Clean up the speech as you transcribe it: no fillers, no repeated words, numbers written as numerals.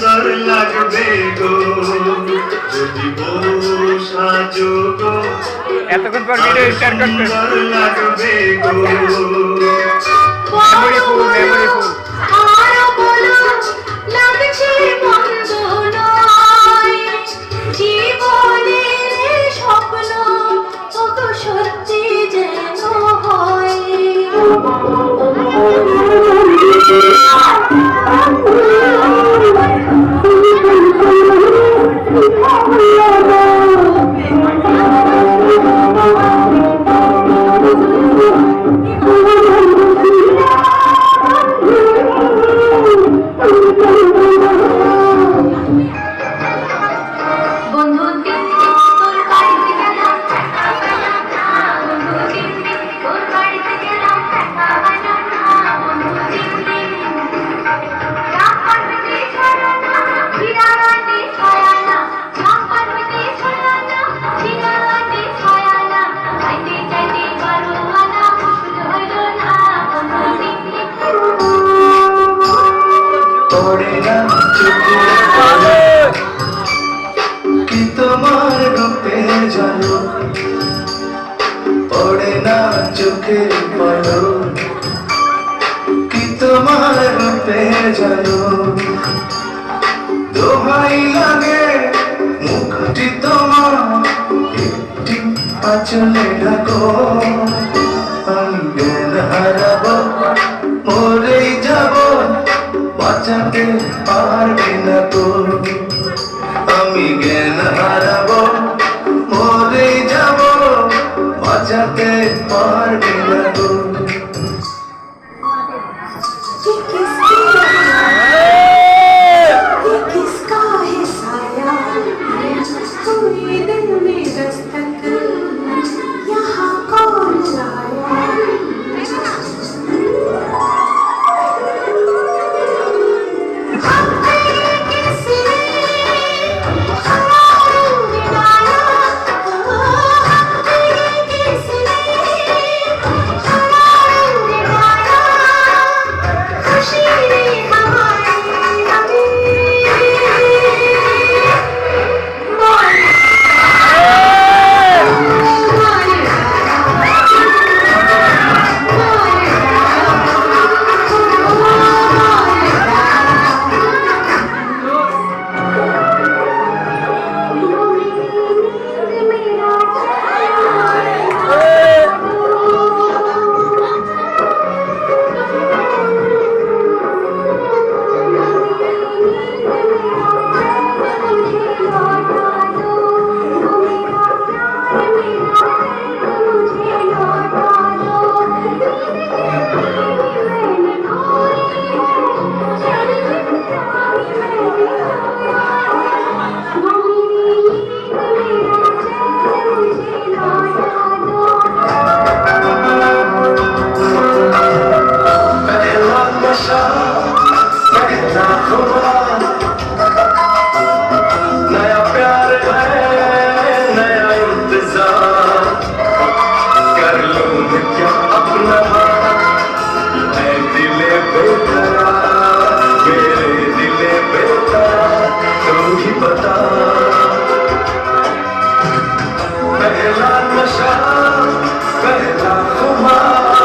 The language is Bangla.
সুন্দর লাগবে গো যদি বউ সাজো গো এতক্ষণ পর ভিডিও স্টার্ট করতে সুন্দর লাগবে গো মেমোরি ফুল আরো বলো লাগছে মন্দ নয় জীবনের স্বপ্ন ওগো সত্যি যেন হয় তোমার রূপে জানো পড়ে না চোখের পলো কি তোমার রূপে জানো দোহাই লাগে মুখটি তোমার একটি আচলে ঢাকো আমি জ্ঞান হারাবো মরেই যাব বাঁচাতে পারবে না তো আমি জ্ঞান হারাবো